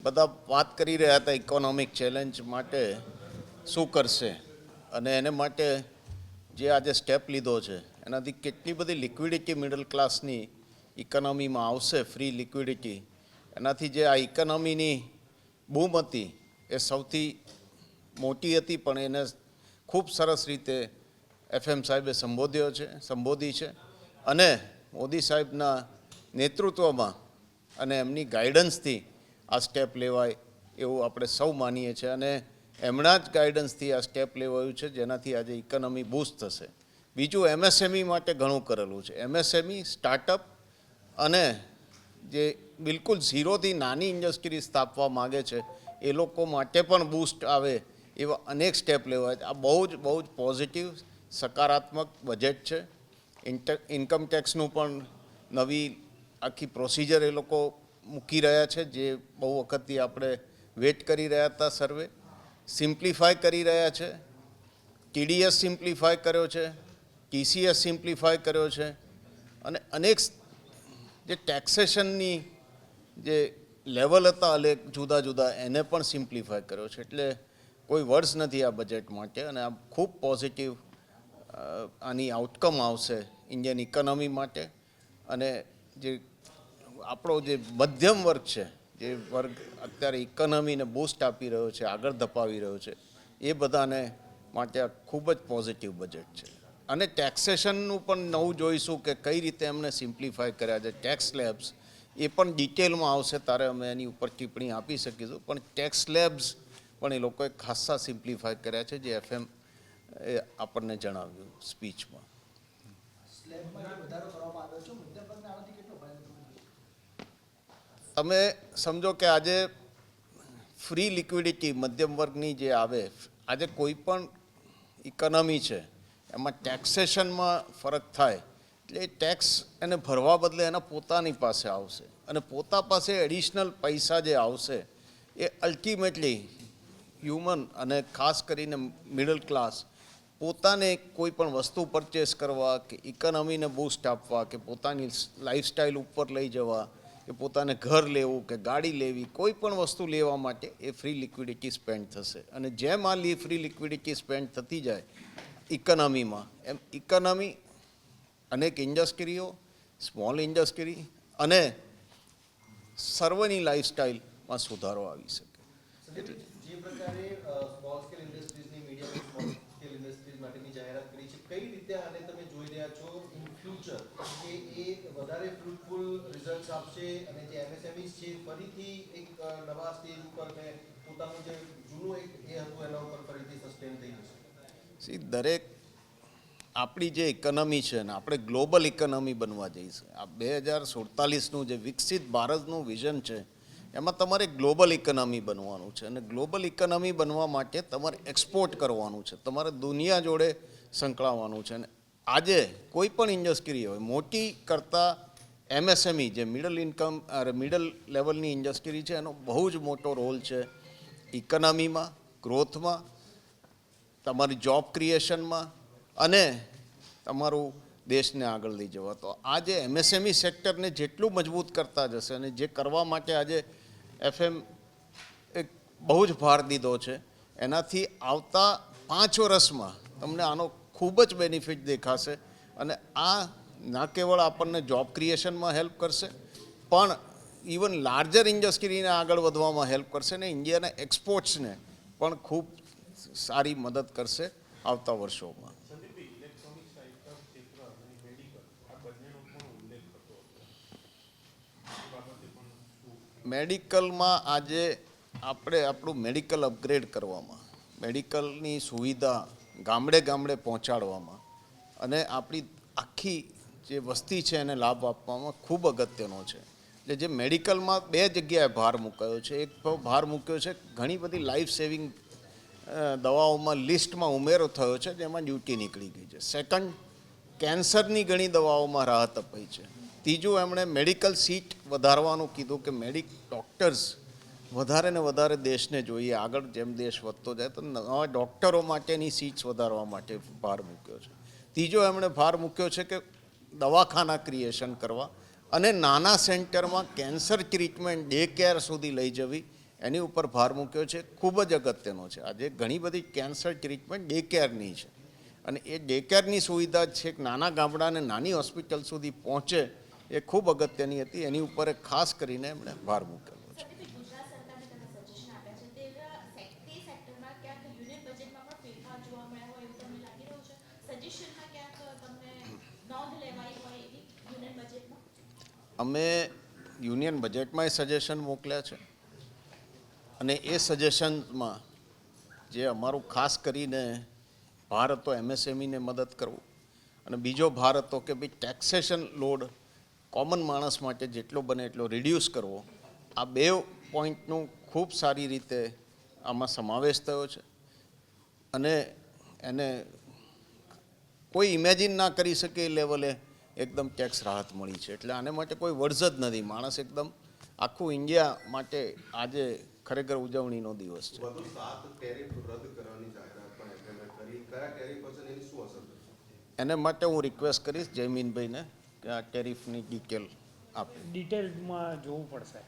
બધા વાત કરી રહ્યા હતા ઇકોનોમિક ચેલેન્જ માટે શું કરશે અને એને માટે જે આજે સ્ટેપ લીધો છે એનાથી કેટલી બધી લિક્વિડિટી મિડલ ક્લાસની ઇકોનોમીમાં આવશે, ફ્રી લિક્વિડિટી. એનાથી જે આ ઇકોનોમીની બૂમ હતી એ સૌથી મોટી હતી, પણ એને ખૂબ સરસ રીતે FM સાહેબે સંબોધી છે અને મોદી સાહેબના નેતૃત્વમાં અને એમની ગાઈડન્સથી આ સ્ટેપ લેવાય એવું આપણે સૌ માનીએ છીએ અને એમના જ ગાઈડન્સથી આ સ્ટેપ લેવાયું છે, જેનાથી આજે ઇકોનોમી બૂસ્ટ થશે. બીજું, MSME માટે ઘણું કરેલું છે. MSME સ્ટાર્ટઅપ અને જે બિલકુલ ઝીરોથી નાની ઇન્ડસ્ટ્રી સ્થાપવા માગે છે એ લોકો માટે પણ બૂસ્ટ આવે એવા અનેક સ્ટેપ લેવાય છે. આ બહુ જ પોઝિટિવ સકારાત્મક બજેટ છે. ઇન્કમ ટેક્સનું પણ નવી આખી પ્રોસિજર એ લોકો મૂકી રહ્યા છે, જે બહુ વખતથી આપણે વેટ કરી રહ્યા હતા. સર્વે સિમ્પ્લિફાય કરી રહ્યા છે. TDS સિમ્પ્લિફાય કર્યો છે, TCS સિમ્પ્લિફાય કર્યો છે અને અનેક જે ટેક્સેશનની જે લેવલ હતા અનેક જુદા જુદા એને પણ સિમ્પ્લિફાય કર્યો છે. એટલે કોઈ વર્ડ્સ નથી આ બજેટ માટે અને આ ખૂબ પોઝિટિવ આની આઉટકમ આવશે ઇન્ડિયન ઇકોનોમી માટે. અને જે આપણો જે મધ્યમ વર્ગ છે, જે વર્ગ અત્યારે ઇકોનોમીને બૂસ્ટ આપી રહ્યો છે, આગળ ધપાવી રહ્યો છે, એ બધાને માટે આ ખૂબ જ પોઝિટિવ બજેટ છે. અને ટેક્સેશનનું પણ નવું જોઈશું કે કઈ રીતે એમને સિમ્પ્લિફાય કર્યા છે. ટેક્સ સ્લેબ્સ એ પણ ડિટેલમાં આવશે, તારે અમે એની ઉપર ટિપ્પણી આપી શકીશું, પણ ટેક્સ સ્લેબ્સ પણ એ લોકોએ ખાસ્સા સિમ્પ્લિફાય કર્યા છે, જે FM એ આપણને જણાવ્યું સ્પીચમાં. તમે સમજો કે આજે ફ્રી લિક્વિડિટી મધ્યમ વર્ગની જે આવે, આજે કોઈ પણ ઇકોનોમી છે એમાં ટેક્સેશનમાં ફરક થાય એટલે એ ટેક્સ એને ભરવા બદલે એના પોતાની પાસે આવશે અને પોતા પાસે એડિશનલ પૈસા જે આવશે એ અલ્ટિમેટલી હ્યુમન અને ખાસ કરીને મિડલ ક્લાસ પોતાને કોઈ પણ વસ્તુ પરચેસ કરવા કે ઇકોનોમીને બૂસ્ટ આપવા કે પોતાની લાઈફસ્ટાઈલ ઉપર લઈ જવા કે પોતાને ઘર લેવું કે ગાડી લેવી, કોઈ પણ વસ્તુ લેવા માટે એ ફ્રી લિક્વિડિટી સ્પેન્ડ થશે. અને જેમ આ ફ્રી લિક્વિડિટી સ્પેન્ડ થતી જાય ઇકોનોમીમાં, એમ ઇકોનોમી અનેક ઇન્ડસ્ટ્રીઓ, સ્મોલ ઇન્ડસ્ટ્રી અને સર્વની લાઈફસ્ટાઈલમાં સુધારો આવી શકે. જે પ્રકારે સ્મોલ સ્કેલ ઇન્ડસ્ટ્રીઝની, મીડિયમ સ્મોલ સ્કેલ ઇન્ડસ્ટ્રીઝ માટેની જાહેરાત કરી છે, કઈ રીતે આને તમે જોઈ રહ્યા છો ઇન ફ્યુચર કે એ વધારે ફ્રૂટફુલ રિઝલ્ટ્સ આપશે અને જે MSMEs છે ફરીથી એક નવા સ્ટેજ ઉપર કે પોતાનું જે જૂનું એક એ હતું એના ઉપર ફરીથી સસ્ટેન થઈ જશે? દરેક આપણી જે ઇકોનોમી છે ને, આપણે ગ્લોબલ ઇકોનોમી બનવા જઈશું. આ 2047નું જે વિકસિત ભારતનું વિઝન છે એમાં તમારે ગ્લોબલ ઇકોનોમી બનવાનું છે અને ગ્લોબલ ઇકોનોમી બનવા માટે તમારે એક્સપોર્ટ કરવાનું છે, તમારે દુનિયા જોડે સંકળાવવાનું છે. અને આજે કોઈ પણ ઇન્ડસ્ટ્રી હોય મોટી કરતાં MSME જે મિડલ લેવલની ઇન્ડસ્ટ્રી છે એનો બહુ જ મોટો રોલ છે ઇકોનોમીમાં, ગ્રોથમાં, તમારી જોબ ક્રિએશનમાં અને તમારું દેશને આગળ લઈ જવા. તો આ જે MSME સેક્ટરને જેટલું મજબૂત કરતા જશે અને જે કરવા માટે આજે FM એક બહુ જ ભાર દીધો છે, એનાથી આવતા 5 વર્ષમાં તમને આનો ખૂબ જ બેનિફિટ દેખાશે. અને આ ના કેવળ આપણને જોબ ક્રિએશનમાં હેલ્પ કરશે, પણ ઇવન લાર્જર ઇન્ડસ્ટ્રીને આગળ વધવામાં હેલ્પ કરશે ને ઇન્ડિયાના એક્સપોર્ટ્સને પણ ખૂબ સારી મદદ કરશે આવતા વર્ષોમાં. મેડિકલમાં આજે આપણે આપણું મેડિકલ અપગ્રેડ કરવામાં, મેડિકલની સુવિધા ગામડે ગામડે પહોંચાડવામાં અને આપણી આખી જે વસ્તી છે એને લાભ આપવામાં ખૂબ અગત્યનો છે. એટલે જે મેડિકલમાં 2 જગ્યાએ ભાર મૂકાયો છે. એક ભાર મૂક્યો છે ઘણી બધી લાઈફ સેવિંગ દવાઓમાં લિસ્ટમાં ઉમેરો થયો છે, જેમાં ડ્યુટી નીકળી ગઈ છે. સેકન્ડ, કેન્સરની ઘણી દવાઓમાં રાહત અપાઈ છે. ત્રીજું, એમણે મેડિકલ સીટ વધારવાનું કીધું કે ડૉક્ટર્સ વધારે ને વધારે દેશને જોઈએ, આગળ જેમ દેશ વધતો જાય તો નવા ડૉક્ટરો માટેની સીટ્સ વધારવા માટે ભાર મૂક્યો છે. ત્રીજો, એમણે ભાર મૂક્યો છે કે દવાખાના ક્રિએશન કરવા અને નાના સેન્ટરમાં કેન્સર ટ્રીટમેન્ટ ડે કેર સુધી લઈ જવી, એની ઉપર ભાર મૂક્યો છે, ખૂબ જ અગત્યનો છે. આજે ઘણી બધી કેન્સર ટ્રીટમેન્ટ ડે કેરની છે અને એ ડે કેરની સુવિધા છે નાના ગામડા અને નાની હોસ્પિટલ સુધી પહોંચે એ ખૂબ અગત્યની હતી. એની ઉપર ખાસ કરીને એમણે ભાર મૂકેલો છે. સાહેબ, ગુજરાત સરકારને તમે સજેશન આપ્યા છે તે સેક્ટરમાં ક્યાંક યુનિયન બજેટમાં પણ ફેરફાર જોવા મળ્યા હોય એવું તમને લાગી રહ્યું છે? સજેશનમાં ક્યાંક તમને નોંધ લેવાઈ હોય એવી યુનિયન બજેટમાં? અમે યુનિયન બજેટમાંય સજેશન મોકલ્યા છે અને એ સજેશનમાં જે અમારું ખાસ કરીને ભાર હતો MSMEને મદદ કરવું અને બીજો ભાર હતો કે ભાઈ ટેક્સેશન લોડ કોમન માણસ માટે જેટલો બને એટલો રિડ્યુસ કરવો. આ બે પોઈન્ટનું ખૂબ સારી રીતે આમાં સમાવેશ થયો છે અને એને કોઈ ઇમેજિન ના કરી શકે એ લેવલે એકદમ ટેક્સ રાહત મળી છે. એટલે આને માટે કોઈ વર્ઝ જ નથી. માણસ એકદમ આખું ઇન્ડિયા માટે આજે ખરેખર ઉજવણીનો દિવસ છે. વધુ 7 ટેરિફ રદ કરવાની જાહેરાત પણ એમણે કરી. કયા ટેરિફ હશે એની શું અસર થશે? એને માટે હું રિક્વેસ્ટ કરીશ જયમીનભાઈને કે આ ટેરિફની ડિટેલ આપે. ડિટેલમાં જોવું પડશે.